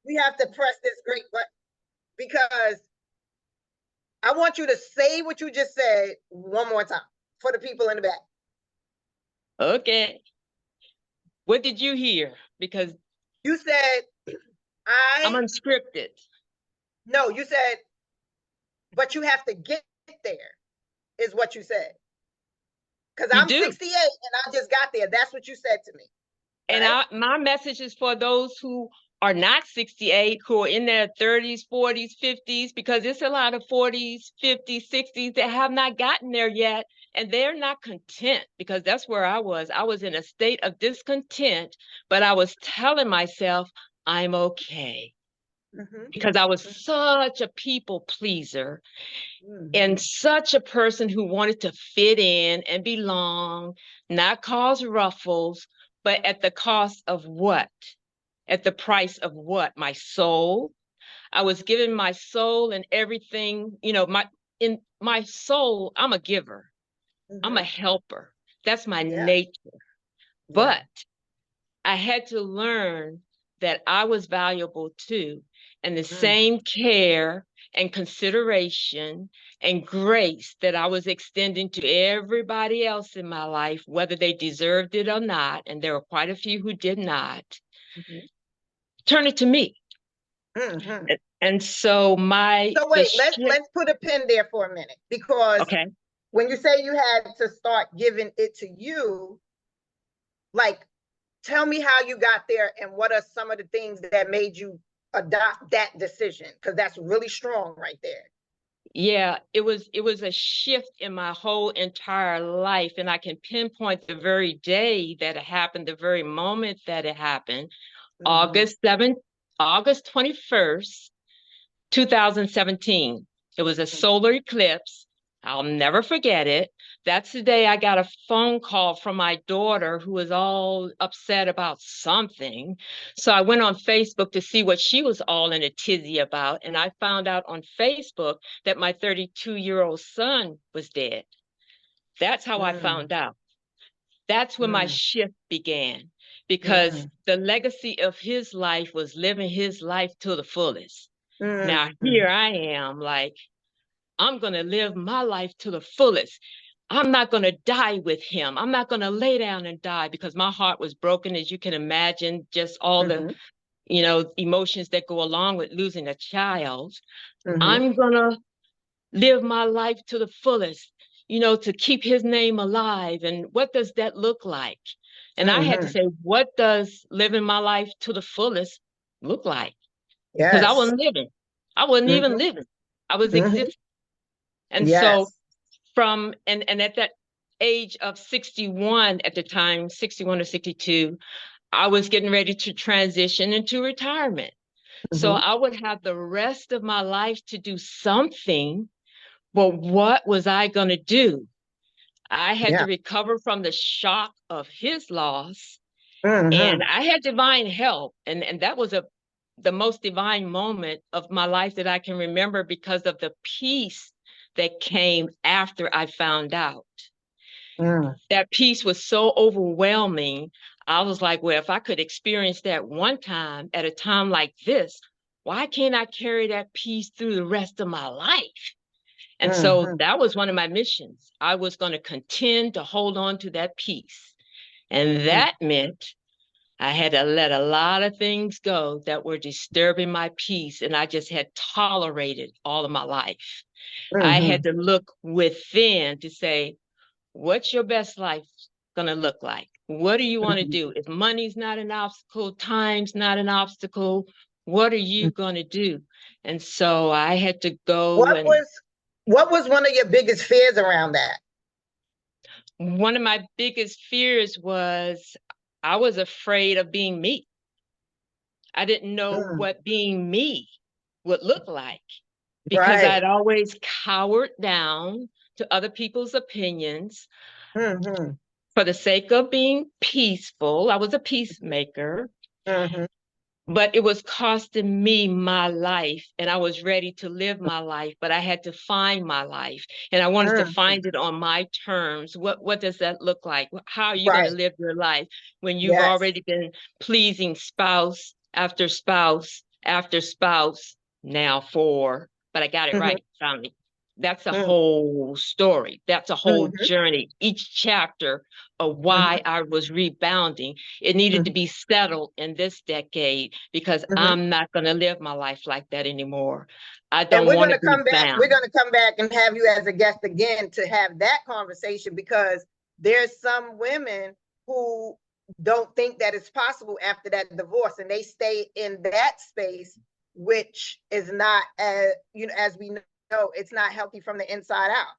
we have to press this great button because I want you to say what you just said one more time for the people in the back. Okay. What did you hear? Because you said, I'm unscripted. No, you said, but you have to get there, is what you said. Because I'm 68 and I just got there. That's what you said to me. Right? And my message is for those who are not 68, who are in their 30s, 40s, 50s, because it's a lot of 40s, 50s, 60s that have not gotten there yet. And they're not content, because that's where I was. I was in a state of discontent, but I was telling myself, I'm okay. Because I was such a people pleaser and such a person who wanted to fit in and belong, not cause ruffles, but at the cost of what? At the price of what? My soul. I was giving my soul and everything, in my soul, I'm a giver. I'm a helper. That's my nature. But I had to learn that I was valuable too. And the same care and consideration and grace that I was extending to everybody else in my life, whether they deserved it or not, and there were quite a few who did not, turn it to me. And so wait, let's put a pin there for a minute, because when you say you had to start giving it to you, like, tell me how you got there and what are some of the things that made you adopt that decision, because that's really strong right there. Yeah, it was a shift in my whole entire life, and I can pinpoint the very day that it happened, the very moment that it happened. August 21st, 2017. It was a solar eclipse. I'll never forget it. That's the day I got a phone call from my daughter, who was all upset about something. So I went on Facebook to see what she was all in a tizzy about. And I found out on Facebook that my 32-year-old son was dead. That's how I found out. That's when my shift began, because the legacy of his life was living his life to the fullest. Now, here I am, like, I'm going to live my life to the fullest. I'm not going to die with him. I'm not going to lay down and die, because my heart was broken, as you can imagine, just all the, emotions that go along with losing a child. I'm going to live my life to the fullest, to keep his name alive. And what does that look like? And I had to say, what does living my life to the fullest look like? Because I wasn't living. I wasn't even living. I was existing. And so and at that age of 61 at the time, 61 or 62, I was getting ready to transition into retirement. So I would have the rest of my life to do something, but what was I going to do? I had to recover from the shock of his loss, and I had divine help. And that was the most divine moment of my life that I can remember, because of the peace that came after I found out. That peace was so overwhelming. I was like, well, if I could experience that one time at a time like this, why can't I carry that peace through the rest of my life? And so that was one of my missions. I was going to contend to hold on to that peace. And that meant I had to let a lot of things go that were disturbing my peace, and I just had tolerated all of my life. I had to look within to say, what's your best life going to look like? What do you want to do? If money's not an obstacle, time's not an obstacle, what are you going to do? And so I had to go. What was one of your biggest fears around that? One of my biggest fears was I was afraid of being me. I didn't know what being me would look like, because I'd always cowered down to other people's opinions for the sake of being peaceful. I was a peacemaker. But it was costing me my life, and I was ready to live my life, but I had to find my life, and I wanted to find it on my terms. What does that look like? How are you going to live your life when you've already been pleasing spouse after spouse after spouse, now 4, but I got it right finally. That's a whole story. That's a whole journey. Each chapter of why I was rebounding, it needed to be settled in this decade because I'm not going to live my life like that anymore. I don't want to be bound. We're going to come back and have you as a guest again to have that conversation, because there's some women who don't think that it's possible after that divorce, and they stay in that space, which is not, as as we know, it's not healthy from the inside out.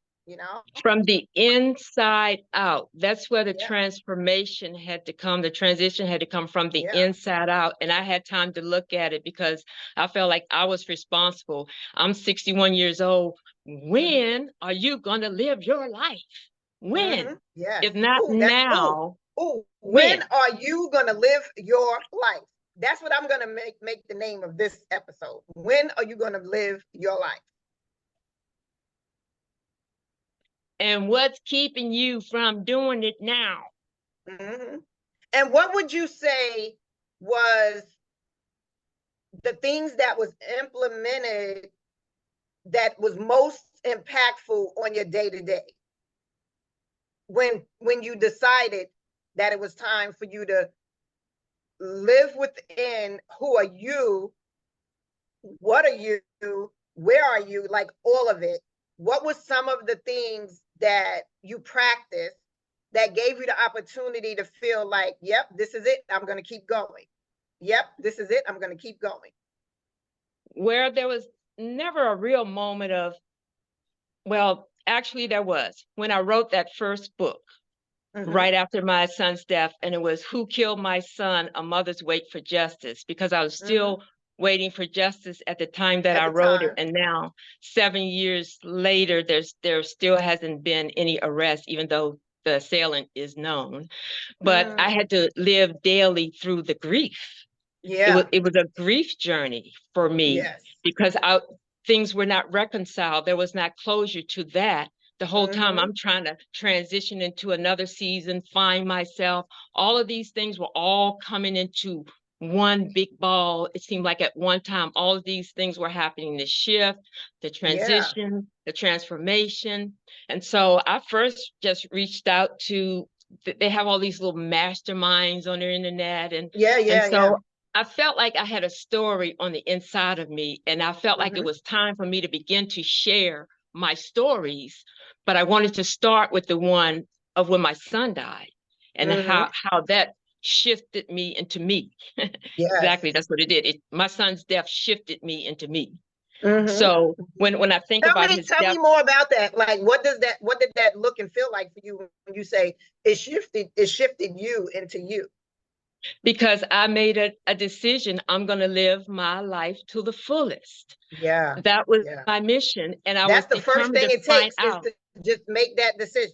From the inside out. That's where the transformation had to come. The transition had to come from the inside out. And I had time to look at it because I felt like I was responsible. I'm 61 years old. When are you going to live your life? When? If not now. When are you going to live your life? That's what I'm going to make the name of this episode. When are you going to live your life? And what's keeping you from doing it now? And what would you say was the things that was implemented that was most impactful on your day-to-day when you decided that it was time for you to live within? Who are you? What are you? Where are you? Like all of it. What was some of the things that you practiced that gave you the opportunity to feel like, yep, this is it, I'm going to keep going. Yep, this is it, I'm going to keep going. Where there was never a real moment of, well, actually there was. When I wrote that first book, right after my son's death, and it was Who Killed My Son? A Mother's Wait for Justice, because I was still waiting for justice at the time that I wrote it. And now 7 years later, there still hasn't been any arrest, even though the assailant is known. But I had to live daily through the grief. It was a grief journey for me because things were not reconciled. There was not closure to that. The whole time I'm trying to transition into another season, find myself. All of these things were all coming into one big ball. It seemed like at one time, all of these things were happening, the shift, the transition, the transformation. And so I first just reached out to, they have all these little masterminds on their internet. And so I felt like I had a story on the inside of me, and I felt like it was time for me to begin to share my stories. But I wanted to start with the one of when my son died and how that shifted me into me. Exactly, that's what it did. My son's death shifted me into me. So when I think about his death, tell me more about that. Like, what did that look and feel like for you when you say it shifted you into you? Because I made a decision. I'm going to live my life to the fullest. That was my mission. And that's the first thing it takes is to just make that decision.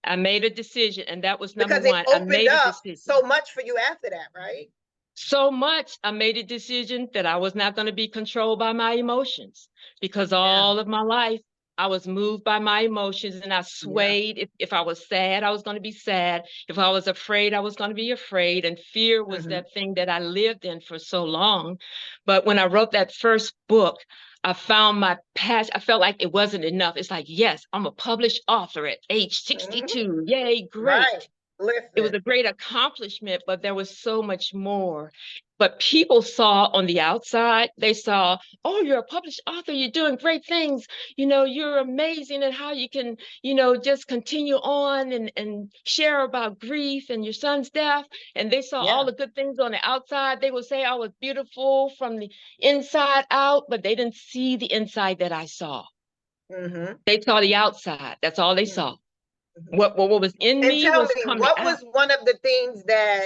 I made a decision, and that was number one. I made a decision. So much for you after that, right? So much. I made a decision that I was not going to be controlled by my emotions, because all of my life I was moved by my emotions, and I swayed. If I was sad, I was going to be sad. If I was afraid, I was going to be afraid. And fear was that thing that I lived in for so long. But when I wrote that first book, I found my passion. I felt like it wasn't enough. It's like, yes, I'm a published author at age 62. Yay, great. It was a great accomplishment, but there was so much more. But people saw on the outside, they saw, oh, you're a published author, you're doing great things. You're amazing at how you can, just continue on and share about grief and your son's death. And they saw all the good things on the outside. They would say I was beautiful from the inside out, but they didn't see the inside that I saw. They saw the outside. That's all they saw. What was in me was coming out. What was one of the things that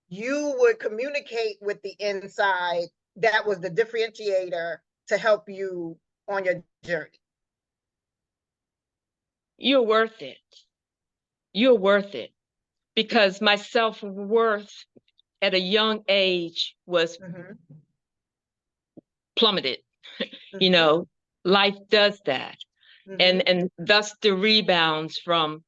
you would communicate with the inside that was the differentiator to help you on your journey? You're worth it. You're worth it. Because my self-worth at a young age was plummeted. Life does that. And thus the rebounds from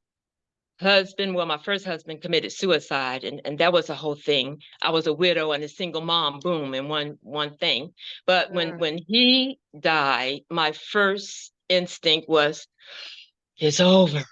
husband, well, my first husband committed suicide, and that was a whole thing. I was a widow and a single mom, boom, in one thing. But when he died, my first instinct was, it's over.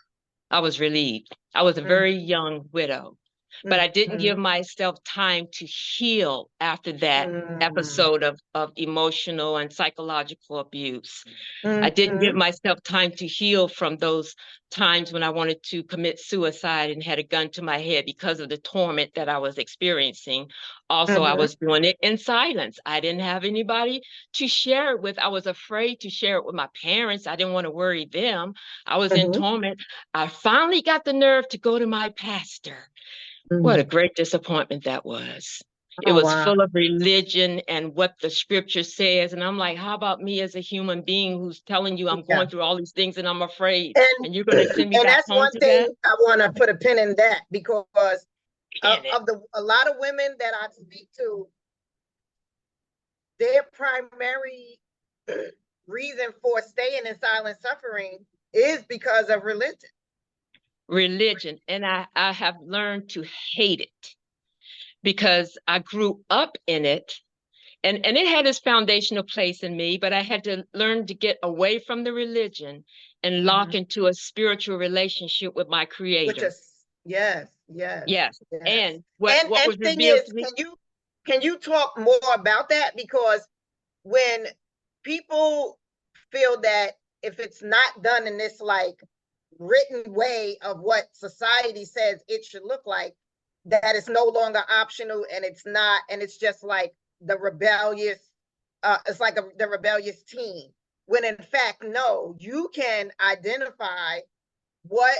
I was relieved. I was a very young widow, but I didn't give myself time to heal after that episode of emotional and psychological abuse. I didn't give myself time to heal from those times when I wanted to commit suicide and had a gun to my head because of the torment that I was experiencing. Also, I was doing it in silence. I didn't have anybody to share it with. I was afraid to share it with my parents. I didn't want to worry them. I was in torment. I finally got the nerve to go to my pastor. What a great disappointment that was. It was full of religion and what the scripture says. And I'm like, how about me as a human being who's telling you I'm going through all these things and I'm afraid, and you're going to send me back home to that? And that's one thing I want to put a pin in that, because a lot of women that I speak to, their primary reason for staying in silent suffering is because of religion. Religion. And I have learned to hate it because I grew up in it, and it had its foundational place in me, but I had to learn to get away from the religion and lock into a spiritual relationship with my creator. Which is, yes. And what was revealed to me. Can you talk more about that? Because when people feel that if it's not done in this like written way of what society says it should look like, that it's no longer optional, and it's not, and it's just like the rebellious, it's like the rebellious teen, when in fact, no, you can identify what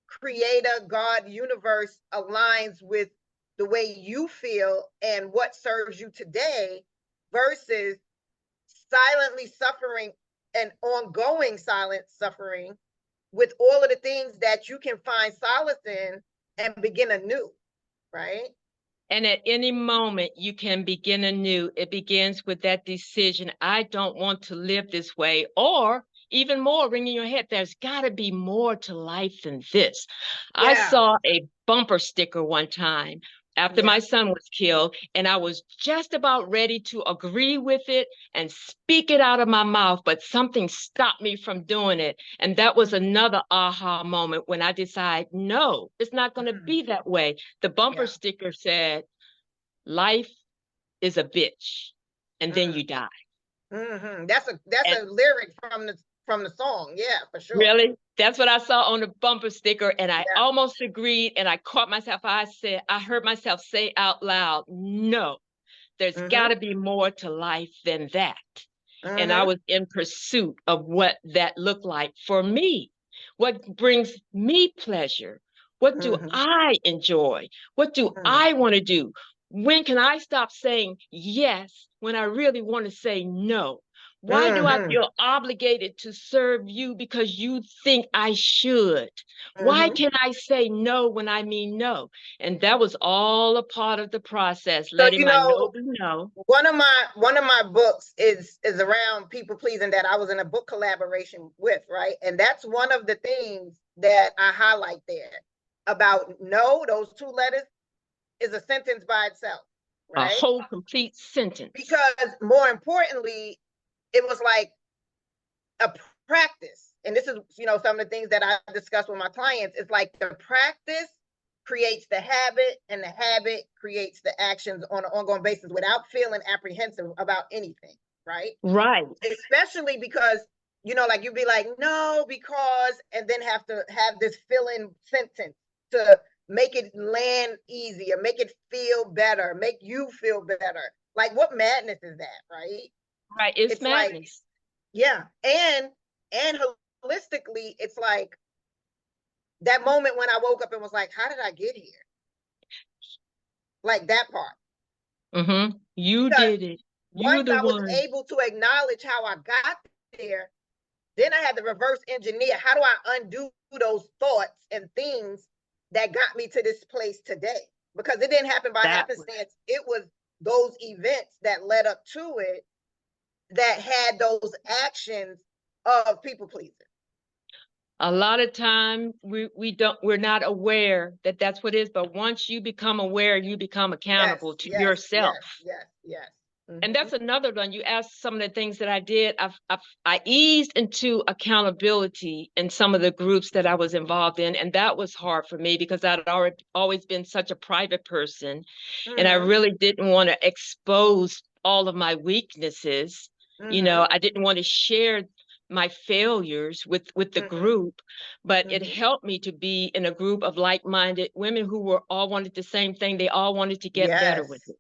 creator, God, universe aligns with the way you feel and what serves you today, versus silently suffering and ongoing silent suffering with all of the things that you can find solace in and begin anew, right? And at any moment you can begin anew. It begins with that decision. I don't want to live this way. Or even more, ring in your head, there's got to be more to life than this. I saw a bumper sticker one time after my son was killed, and I was just about ready to agree with it and speak it out of my mouth, but something stopped me from doing it. And that was another aha moment when I decided, no, it's not going to be that way. The bumper sticker said, life is a bitch, and then you die. That's a lyric from the song. Yeah, for sure. Really? That's what I saw on the bumper sticker, and I almost agreed, and I caught myself. I heard myself say out loud, no, there's got to be more to life than that. And I was in pursuit of what that looked like for me. What brings me pleasure? What do I enjoy? What do I want to do? When can I stop saying yes when I really want to say no? Why do I feel obligated to serve you because you think I should? Why can I say no when I mean no? And that was all a part of the process, letting my no be no. One of my books is around people pleasing, that I was in a book collaboration with, right? And that's one of the things that I highlight there about no. Those two letters is a sentence by itself, right? A whole complete sentence. Because more importantly, it was like a practice. And this is, some of the things that I discuss with my clients. It's like the practice creates the habit, and the habit creates the actions on an ongoing basis without feeling apprehensive about anything, right? Right. Especially because, like you'd be like, no, because, and then have to have this fill-in sentence to make it land easier, make it feel better, make you feel better. Like, what madness is that, right? Right, it's madness. And holistically, it's like that moment when I woke up and was like, how did I get here? Like that part. You did it. Once I was able to acknowledge how I got there, then I had to reverse engineer. How do I undo those thoughts and things that got me to this place today? Because it didn't happen by happenstance. It was those events that led up to it that had those actions of people pleasing. A lot of time we're not aware that that's what it is, but once you become aware, you become Yes, accountable to yes, yes, yourself. yes, yes. And that's another one. You asked some of the things that I did. I eased into accountability in some of the groups that I was involved in, and that was hard for me because I'd already always been such a private person, and I really didn't want to expose all of my weaknesses. You know, I didn't want to share my failures with the group, but it helped me to be in a group of like-minded women who were all wanted the same thing. They all wanted to get better with it.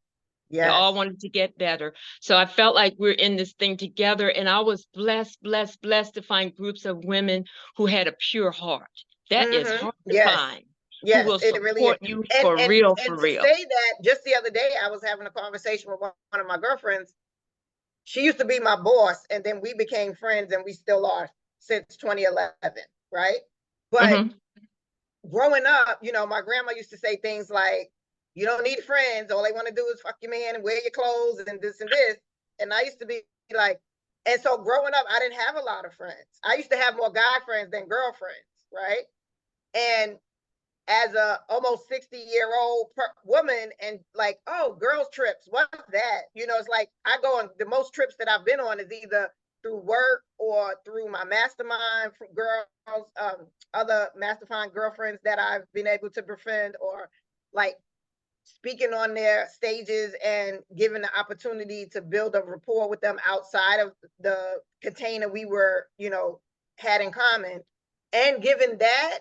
They all wanted to get better. So I felt like we're in this thing together. And I was blessed, blessed, blessed to find groups of women who had a pure heart. That is hard to find. Who will it really is. support you for real, for and real. To say that, just the other day, I was having a conversation with one of my girlfriends. She used to be my boss, and then we became friends, and we still are since 2011, right? But growing up, you know, my grandma used to say things like, you don't need friends. All they want to do is fuck your man and wear your clothes and this and this. And I used to be like, and so growing up, I didn't have a lot of friends. I used to have more guy friends than girlfriends, right? And as a almost 60-year-old woman, and like, oh, girls trips, what's that? You know, it's like I go on, the most trips that I've been on is either through work or through my mastermind from girls, other mastermind girlfriends that I've been able to befriend, or like speaking on their stages and given the opportunity to build a rapport with them outside of the container we were, you know, had in common. And given that,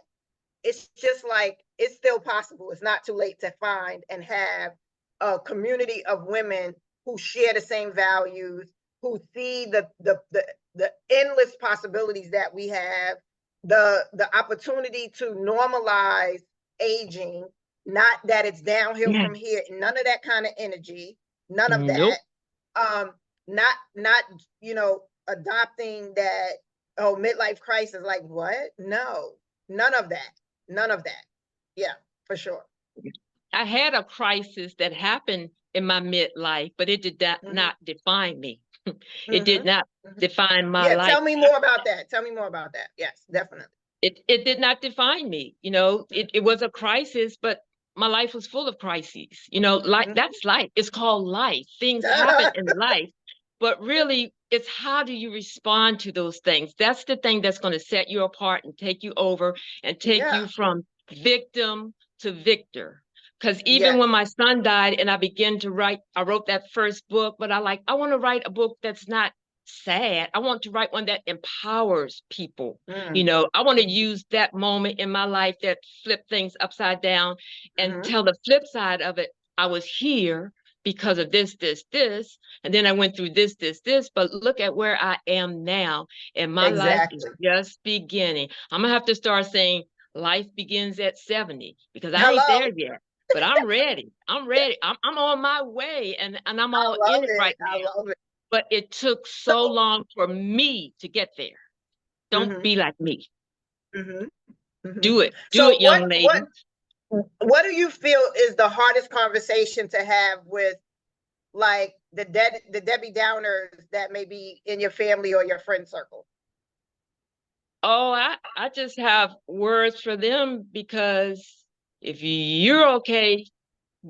it's just like, it's still possible. It's not too late to find and have a community of women who share the same values, who see the endless possibilities that we have, the opportunity to normalize aging, not that it's downhill from here, none of that kind of energy, none of that. Not you know, adopting that, oh, midlife crisis, like what? No, none of that. None of that. Yeah, for sure. I had a crisis that happened in my midlife, but it did not define me. It did not define my life. Tell me more about that. Tell me more about that. Yes, definitely. It did not define me. You know, it was a crisis, but my life was full of crises. You know, like that's life. It's called life. Things happen in life, but really it's how do you respond to those things? That's the thing that's going to set you apart and take you over and take you from victim to victor. Because even when my son died and I began to write, I wrote that first book, but I want to write a book that's not sad. I want to write one that empowers people. You know, I want to use that moment in my life that flipped things upside down and tell the flip side of it. I was here because of this, this, and then I went through this, but look at where I am now, and my life is just beginning. I'm gonna have to start saying life begins at 70 because I ain't there yet, but I'm ready. I'm ready. I'm on my way, and I'm all in it right now. I love it. But it took so long for me to get there. Don't be like me. Do it. Do it, young lady. What do you feel is the hardest conversation to have with, like, the Debbie Downers that may be in your family or your friend circle? Oh, I just have words for them, because if you're okay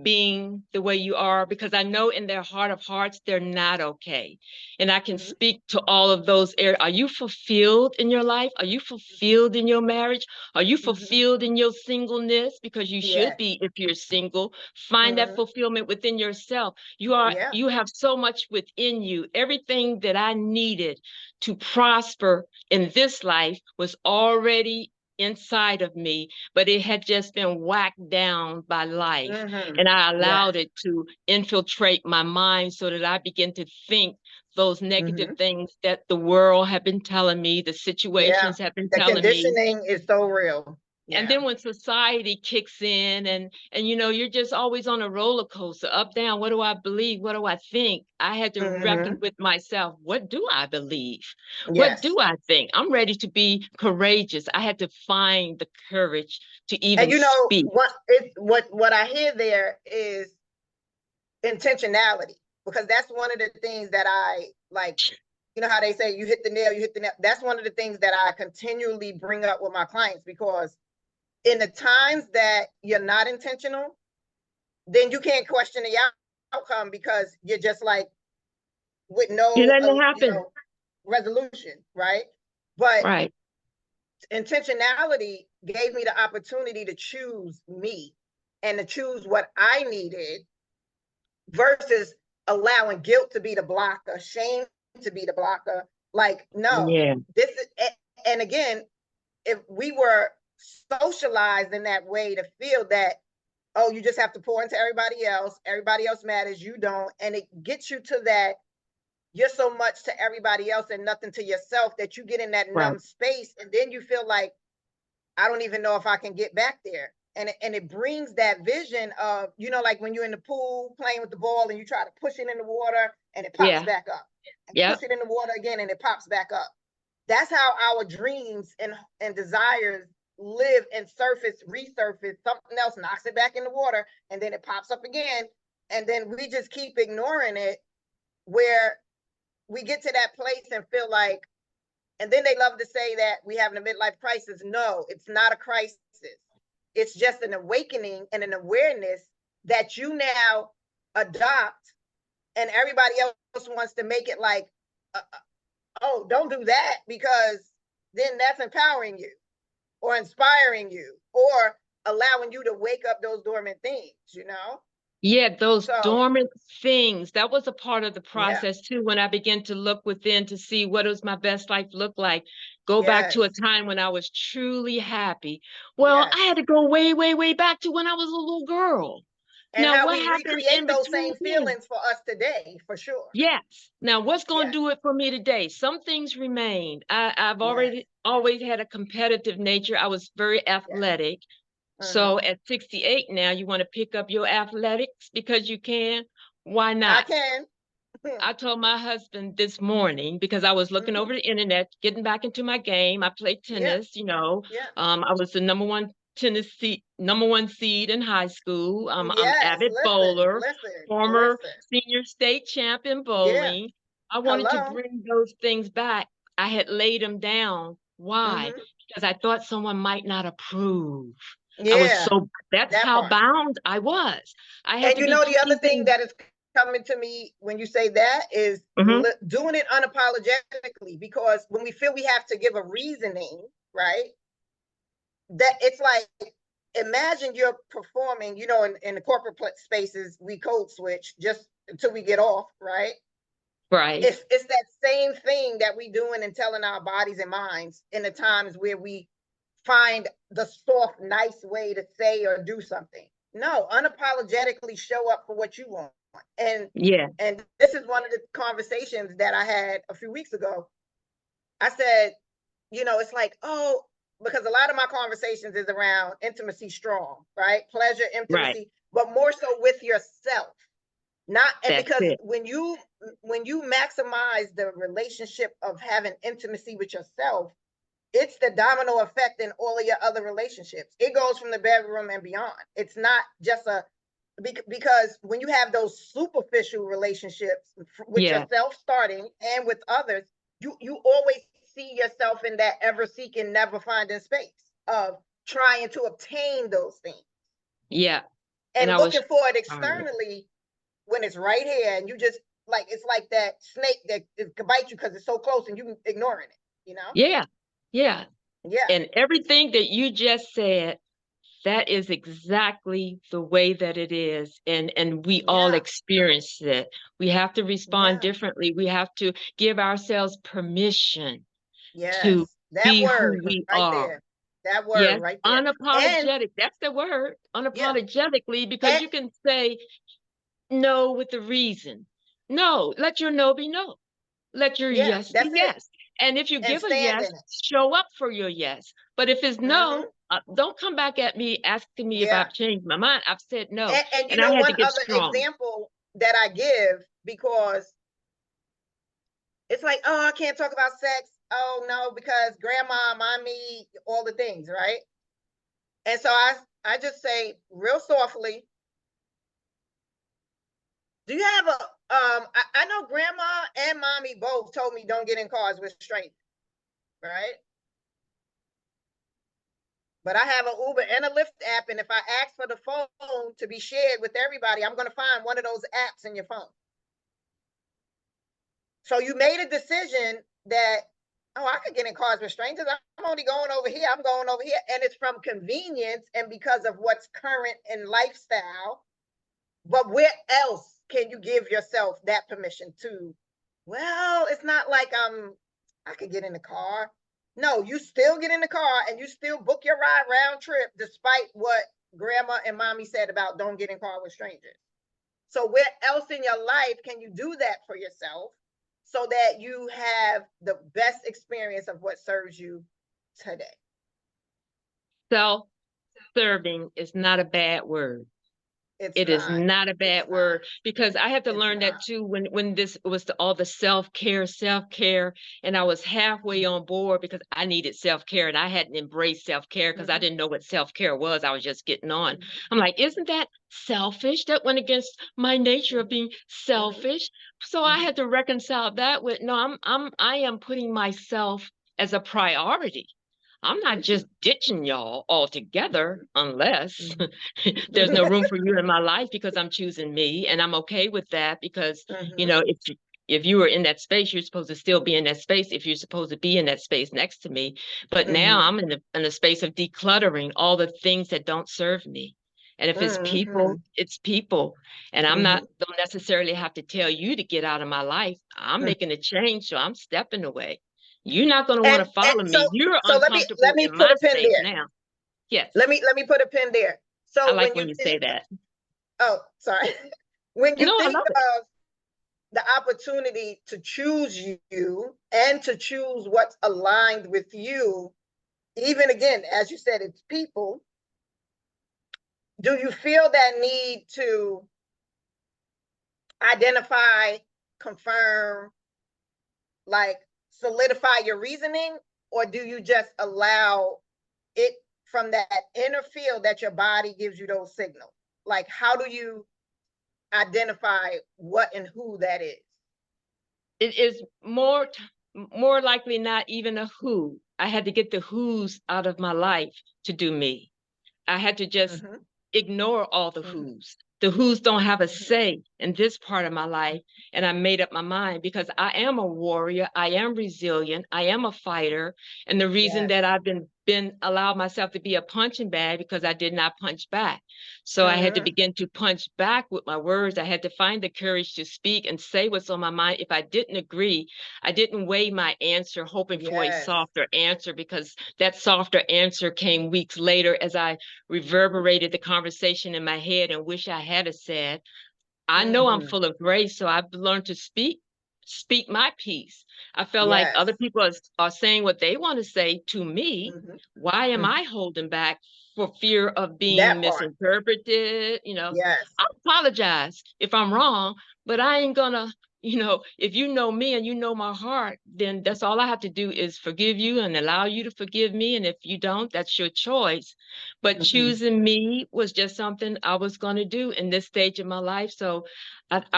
being the way you are, because I know in their heart of hearts, they're not okay. And I can speak to all of those areas. Are you fulfilled in your life? Are you fulfilled in your marriage? Are you fulfilled in your singleness? Because you should be if you're single. Find that fulfillment within yourself. You have so much within you. Everything that I needed to prosper in this life was already inside of me, but it had just been whacked down by life. And I allowed it to infiltrate my mind so that I begin to think those negative things that the world have been telling me, the situations have been telling me. The conditioning is so real. And then when society kicks in and you know, you're just always on a roller coaster, up, down. What do I believe? What do I think? I had to reckon with myself. What do I believe? What do I think? I'm ready to be courageous. I had to find the courage to even speak. What I hear there is intentionality, because that's one of the things that I like you know how they say you hit the nail, you hit the nail. That's one of the things that I continually bring up with my clients, because in the times that you're not intentional, then you can't question the outcome, because you're just like with no you letting it happen. Resolution, right? But right. Intentionality gave me the opportunity to choose me and to choose what I needed, versus allowing guilt to be the blocker, shame to be the blocker. Like, no, this is, and again, if we were socialized in that way to feel that, oh, you just have to pour into everybody else matters, you don't, and it gets you to that, you're so much to everybody else and nothing to yourself, that you get in that numb space, and then you feel like, I don't even know if I can get back there. And it brings that vision of, like when you're in the pool playing with the ball and you try to push it in the water and it pops back up. And push it in the water again and it pops back up. That's how our dreams and desires live and resurface. Something else knocks it back in the water and then it pops up again. And then we just keep ignoring it, where we get to that place and feel like, and then they love to say that we have a midlife crisis. No, it's not a crisis. It's just an awakening and an awareness that you now adopt, and everybody else wants to make it like, oh, don't do that, because then that's empowering you or inspiring you or allowing you to wake up those dormant things, Yeah, those dormant things. That was a part of the process too, when I began to look within to see what does my best life look like. Go back to a time when I was truly happy. Well, I had to go way, way, way back to when I was a little girl. And now, what happened recreate those same feelings for us today, for sure. Yes. Now, what's going to do it for me today? Some things remain. I've always had a competitive nature. I was very athletic. So at 68 now, you want to pick up your athletics because you can? Why not? I can. I told my husband this morning, because I was looking over the internet, getting back into my game. I played tennis, I was the number one seed in high school. I'm avid bowler, former senior state champ in bowling. I wanted to bring those things back. I had laid them down. Why? Because I thought someone might not approve. That's how bound I was. I had to be the other thing that is coming to me when you say that is doing it unapologetically, because when we feel we have to give a reasoning, right? That it's like, imagine you're performing, in the corporate spaces, we code switch just until we get off, right? Right. It's that same thing that we doing and telling our bodies and minds in the times where we find the soft, nice way to say or do something. No, unapologetically show up for what you want. And this is one of the conversations that I had a few weeks ago. I said, it's like, because a lot of my conversations is around intimacy strong, right? Pleasure, intimacy, but more so with yourself. Because when you maximize the relationship of having intimacy with yourself, it's the domino effect in all of your other relationships. It goes from the bedroom and beyond. It's not just because when you have those superficial relationships with yourself starting and with others, you always see yourself in that ever seeking, never finding space of trying to obtain those things. Yeah. And looking for it externally when it's right here, and you just like, it's like that snake that can bite you because it's so close and you ignoring it, Yeah. Yeah. And everything that you just said, that is exactly the way that it is. And we all experience it. We have to respond differently. We have to give ourselves permission to be who we are. There. That word right there. Unapologetic. That's the word. Unapologetically, because you can say no with a reason. No, let your no be no. Let your yes be yes. And if you give a yes, show up for your yes. But if it's no, don't come back at me asking me if I've changed my mind. I've said no. And I had to get strong. Example that I give, because it's like, oh, I can't talk about sex. Oh no, because grandma, mommy, all the things, right? And so I just say real softly, do you have I know grandma and mommy both told me don't get in cars with strangers, right? But I have an Uber and a Lyft app, and if I ask for the phone to be shared with everybody, I'm going to find one of those apps in your phone. So you made a decision that, oh, I could get in cars with strangers. I'm only going over here. I'm going over here. And it's from convenience and because of what's current in lifestyle. But where else can you give yourself that permission to? Well, it's not like I could get in the car. No, you still get in the car and you still book your ride round trip, despite what grandma and mommy said about don't get in car with strangers. So where else in your life can you do that for yourself so that you have the best experience of what serves you today? Self-serving is not a bad word. It is not a bad word, because I had to learn that too when this was all the self-care, and I was halfway on board because I needed self-care and I hadn't embraced self-care because I didn't know what self-care was. I was just getting on. I'm like, isn't that selfish? That went against my nature of being selfish. So I had to reconcile that with, no, I am putting myself as a priority. I'm not just ditching y'all altogether unless there's no room for you in my life, because I'm choosing me, and I'm okay with that because, you know, if you were in that space, you're supposed to still be in that space if you're supposed to be in that space next to me. But now I'm in the space of decluttering all the things that don't serve me. And if it's people, it's people. And I'm not don't necessarily have to tell you to get out of my life. I'm making a change, so I'm stepping away. You're not going to want to follow me. You're uncomfortable let me in put my a pin space there. now. Yes. Let me put a pin there. So I like when you say that. Oh, sorry. When you think of the opportunity to choose you and to choose what's aligned with you, even again, as you said, it's people. Do you feel that need to identify, confirm, like solidify your reasoning, or do you just allow it from that inner field that your body gives you those signals? Like, how do you identify what and who that is? It is more likely not even a who. I had to get the who's out of my life to do me. I had to just ignore all the who's. The who's don't have a say in this part of my life. And I made up my mind because I am a warrior. I am resilient. I am a fighter. And the reason that I've been allowed myself to be a punching bag because I did not punch back. So I had to begin to punch back with my words. I had to find the courage to speak and say what's on my mind. If I didn't agree, I didn't weigh my answer hoping for a softer answer, because that softer answer came weeks later as I reverberated the conversation in my head and wish I had said. I know I'm full of grace, so I've learned to speak my piece. I feel like other people are saying what they want to say to me. Why am I holding back for fear of being misinterpreted? You know, I apologize if I'm wrong, but I ain't gonna, you know, if you know me and you know my heart, then that's all I have to do is forgive you and allow you to forgive me. And if you don't, that's your choice. But choosing me was just something I was going to do in this stage of my life. So I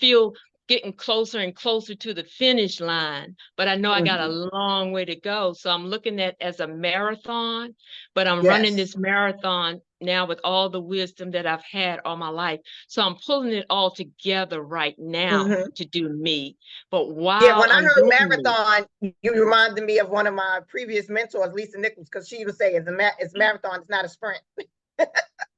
feel getting closer and closer to the finish line, but I know I got a long way to go. So I'm looking at as a marathon, but I'm running this marathon now with all the wisdom that I've had all my life. So I'm pulling it all together right now to do me. But while when I I'm heard doing marathon, you reminded me of one of my previous mentors, Lisa Nichols, because she would say it's marathon, it's not a sprint.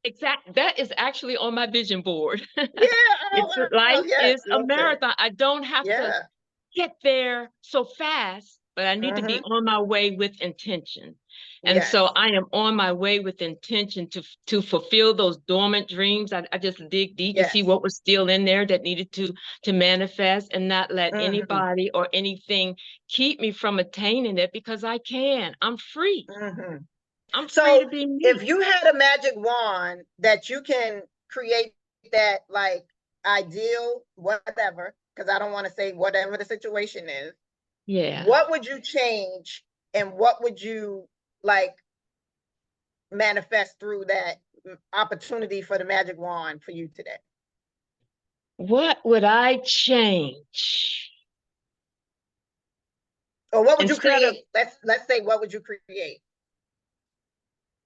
Exactly. That is actually on my vision board. Life is a marathon. I don't have to get there so fast, but I need to be on my way with intention. And so I am on my way with intention to fulfill those dormant dreams. I just dig deep to see what was still in there that needed to manifest, and not let anybody or anything keep me from attaining it, because I can. I'm free. I'm free to be me. If you had a magic wand that you can create that like ideal whatever, because I don't want to say whatever the situation is, what would you change and what would you like manifest through that opportunity for the magic wand for you today? What would I change? Or what would you Instead of, create? Let's say, what would you create?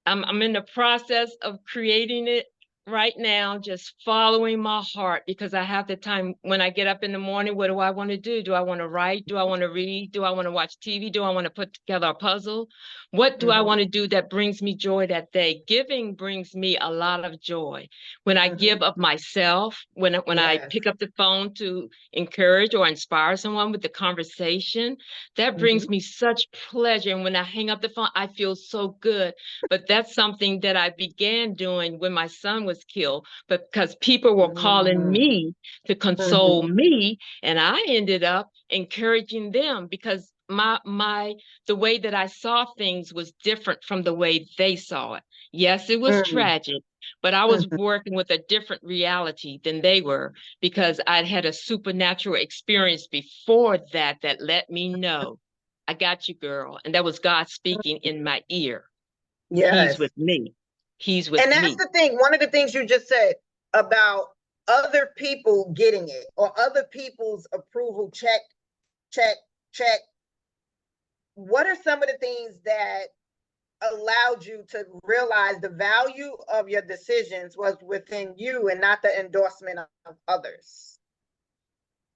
I'm in the process of creating it right now, just following my heart, because I have the time. When I get up in the morning, what do I want to do? Do I want to write? Do I want to read? Do I want to watch TV? Do I want to put together a puzzle? What do I want to do that brings me joy that day? Giving brings me a lot of joy. When I give of myself, when I Yes. pick up the phone to encourage or inspire someone with the conversation, that brings me such pleasure. And when I hang up the phone, I feel so good. But that's something that I began doing when my son was killed, but because people were calling me to console me, and I ended up encouraging them because the way that I saw things was different from the way they saw it. Yes, it was tragic, but I was working with a different reality than they were, because I'd had a supernatural experience before that that let me know, I got you, girl. And that was God speaking in my ear. He's Yes. with me. He's with And me. that's the thing. One of the things you just said about other people getting it, or other people's approval, check, check, check. What are some of the things that allowed you to realize the value of your decisions was within you and not the endorsement of others?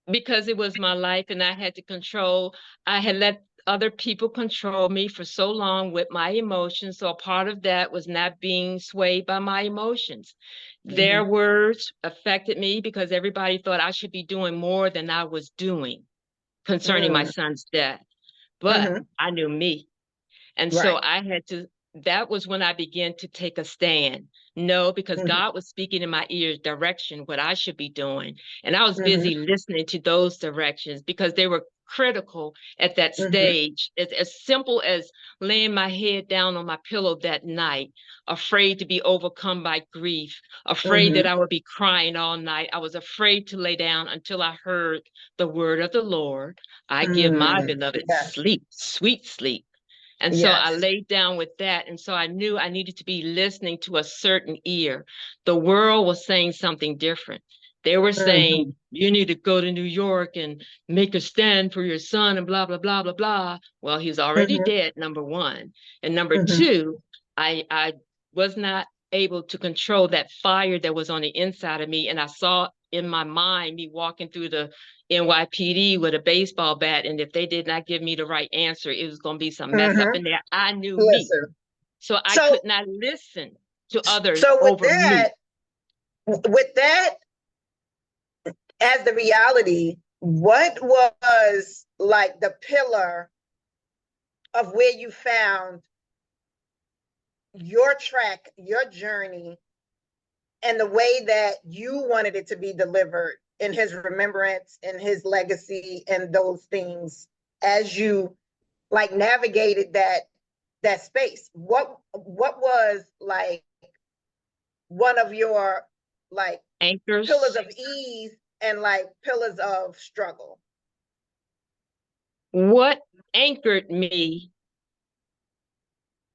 Because it was my life and I had to control. I had let other people control me for so long with my emotions. So a part of that was not being swayed by my emotions. Their words affected me because everybody thought I should be doing more than I was doing concerning my son's death. But I knew me. And so I had to, that was when I began to take a stand. No, because God was speaking in my ears direction, what I should be doing. And I was busy listening to those directions because they were critical at that stage. It's as simple as laying my head down on my pillow that night, afraid to be overcome by grief, afraid that I would be crying all night. I was afraid to lay down until I heard the word of the Lord. I give my beloved sleep, sweet sleep. And so I laid down with that. And so I knew I needed to be listening to a certain ear. The world was saying something different. They were saying, you need to go to New York and make a stand for your son and blah, blah, blah, blah, blah. Well, he's already dead, number one. And number two, I was not able to control that fire that was on the inside of me. And I saw in my mind me walking through the NYPD with a baseball bat, and if they did not give me the right answer, it was going to be some mess up in there. I knew me, so I could not listen to others over me. With that as the reality, what was like the pillar of where you found your track, your journey, and the way that you wanted it to be delivered in his remembrance, in his legacy, and those things as you like navigated that space? What was like one of your like anchors, pillars of ease and like pillars of struggle? What anchored me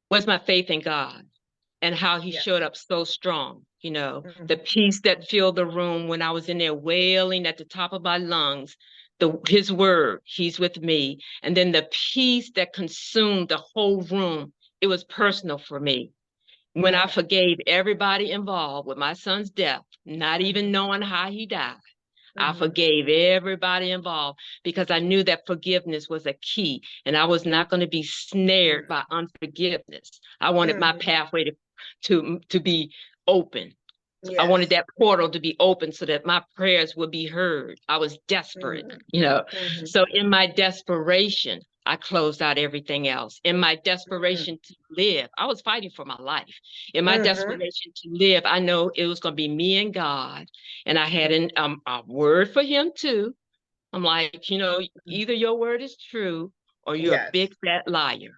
was my faith in God and how he showed up so strong. You know, the peace that filled the room when I was in there wailing at the top of my lungs, his word, he's with me. And then the peace that consumed the whole room. It was personal for me. When I forgave everybody involved with my son's death, not even knowing how he died, I forgave everybody involved because I knew that forgiveness was a key, and I was not going to be snared by unforgiveness. I wanted my pathway to be open. I wanted that portal to be open so that my prayers would be heard. I was desperate, you know. So in my desperation, I closed out everything else. In my desperation to live, I was fighting for my life. In my desperation to live, I know it was going to be me and God. And I had a word for him too. I'm like, you know, either your word is true or you're a big fat liar.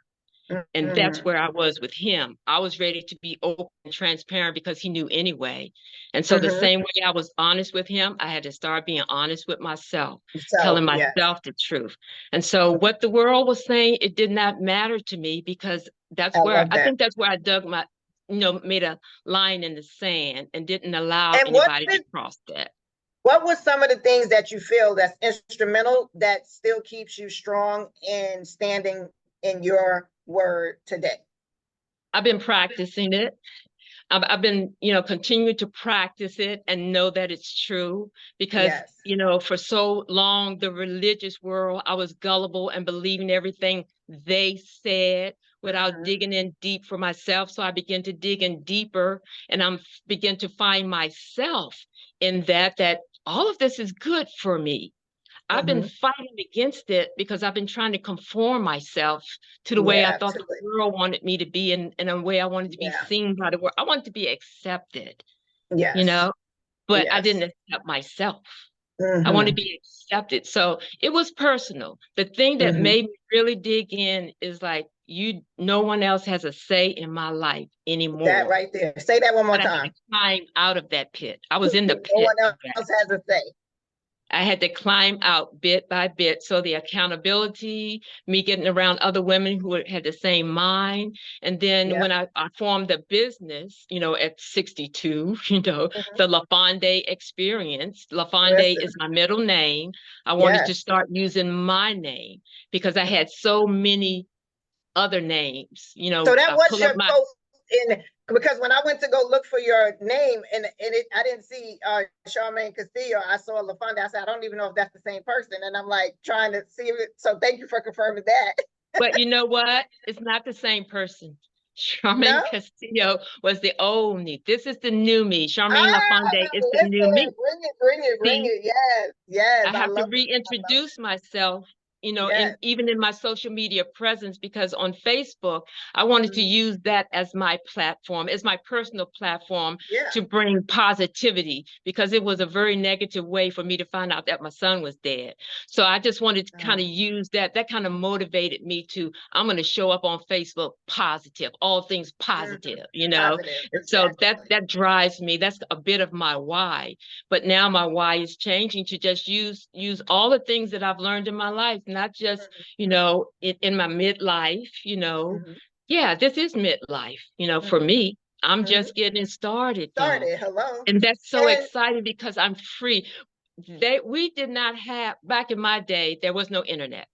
And that's where I was with him. I was ready to be open and transparent because he knew anyway. And so the same way I was honest with him, I had to start being honest with myself, telling myself the truth. And so what the world was saying, it did not matter to me because that's where I think that's where I dug my, you know, made a line in the sand and didn't allow anybody to cross that. What was some of the things that you feel that's instrumental that still keeps you strong and standing in your word today? I've been practicing it. I've been, continuing to practice it and know that it's true because, Yes. For so long, the religious world, I was gullible and believing everything they said without digging in deep for myself. So I began to dig in deeper and begin to find myself in that all of this is good for me. I've been fighting against it because I've been trying to conform myself to the way I thought the world wanted me to be and a way I wanted to be seen by the world. I wanted to be accepted, but I didn't accept myself. I want to be accepted. So it was personal. The thing that made me really dig in is like, no one else has a say in my life anymore. That right there. Say that one more time. I had to climb out of that pit. I was in the pit. No one else has a say. I had to climb out bit by bit. So the accountability, me getting around other women who had the same mind. And then when I formed the business, at 62, the LaFonde experience. LaFonde is my middle name. I wanted to start using my name because I had so many other names, So that was your post because when I went to go look for your name and I didn't see Charmaine Castillo, I saw LaFonda. I said, I don't even know if that's the same person. And I'm like trying to see it. So thank you for confirming that. But you know what? It's not the same person. Charmaine Castillo was the old me. This is the new me. Charmaine LaFonde is the new me. Bring it. Yes. I have to reintroduce myself, and even in my social media presence, because on Facebook, I wanted to use that as my platform, as my personal platform to bring positivity, because it was a very negative way for me to find out that my son was dead. So I just wanted to kind of use that. That kind of motivated me I'm going to show up on Facebook positive, all things positive, Positive, So that drives me. That's a bit of my why. But now my why is changing to just use all the things that I've learned in my life, not just, in my midlife, this is midlife, for me. I'm just getting started. Hello. And that's so exciting because I'm free. We did not have, back in my day, there was no internet.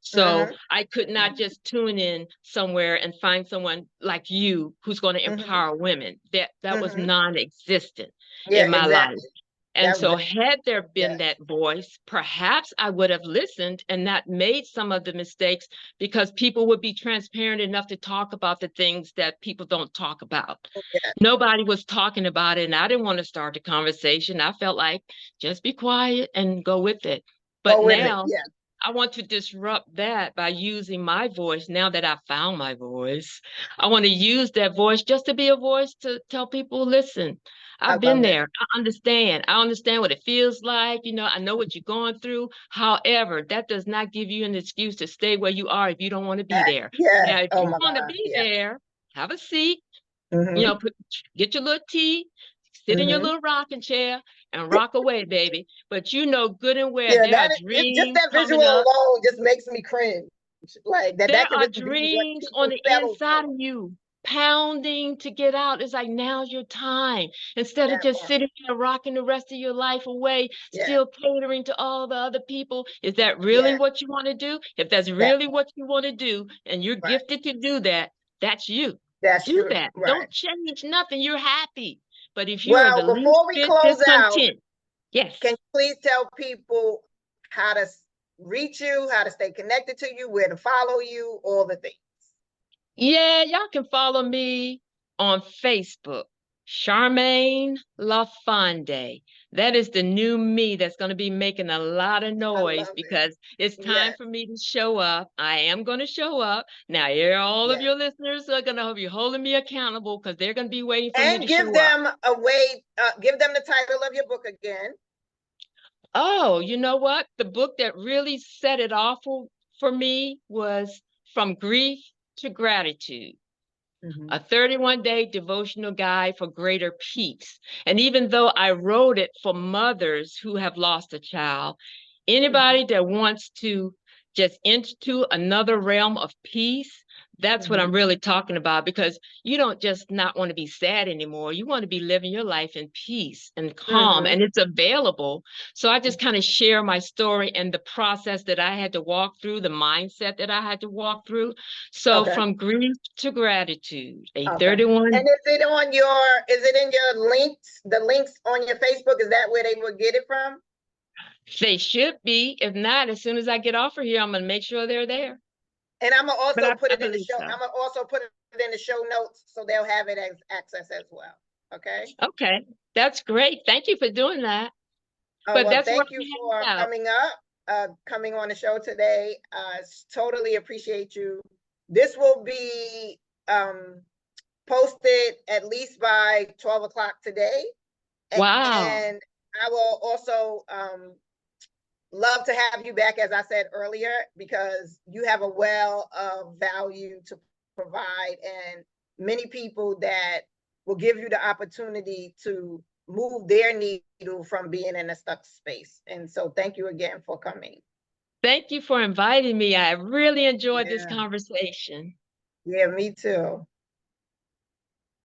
So I could not just tune in somewhere and find someone like you who's going to empower women. That was non-existent in my life. And so had there been that voice, perhaps I would have listened and not made some of the mistakes, because people would be transparent enough to talk about the things that people don't talk about. Nobody was talking about it, and I didn't want to start a conversation. I felt like just be quiet and go with it. But now I want to disrupt that by using my voice. Now that I found my voice, I want to use that voice just to be a voice to tell people, listen, I've been there. I understand what it feels like. I know what you're going through. However, that does not give you an excuse to stay where you are if you don't want to be there. Now, if you want to be there, have a seat, get your little tea, sit in your little rocking chair and rock away, baby. But good and well, there are dreams. Just that visual alone just makes me cringe. Like that. There are dreams on the inside of you, pounding to get out. It's like, now's your time. Instead of just sitting here rocking the rest of your life away, still catering to all the other people. Is that really what you want to do? If that's really what you want to do, and you're gifted to do that, that's you. Do that. Don't change nothing. You're happy. But if you're before we close out, yes, can you please tell people how to reach you, how to stay connected to you, where to follow you, all the things? Yeah, y'all can follow me on Facebook, Charmaine LaFonde. That is the new me that's going to be making a lot of noise because it's time for me to show up. I am going to show up. Now, all of your listeners are going to be holding me accountable because they're going to be waiting for me to show up. And give them a way, give them the title of your book again. Oh, you know what? The book that really set it off for me was From Grief to Gratitude. A 31-day devotional guide for greater peace. And even though I wrote it for mothers who have lost a child, anybody that wants to just into another realm of peace. That's what I'm really talking about, because you don't just not want to be sad anymore. You want to be living your life in peace and calm, and it's available. So I just kind of share my story and the process that I had to walk through, the mindset that I had to walk through. So from grief to gratitude, 831. And is it in your links, the links on your Facebook? Is that where they would get it from? They should be. If not, as soon as I get off of here, I'm going to make sure they're there. And I'm gonna also put it in the show. I'm gonna also put it in the show notes so they'll have it as access as well. Okay. Okay, that's great. Thank you for doing that. But well, thank you for coming on the show today. Totally appreciate you. This will be posted at least by 12 o'clock today. Wow. And I will also love to have you back, as I said earlier, because you have a well of value to provide, and many people that will give you the opportunity to move their needle from being in a stuck space. And so thank you again for coming. Thank you for inviting me. I really enjoyed this conversation. Yeah, me too.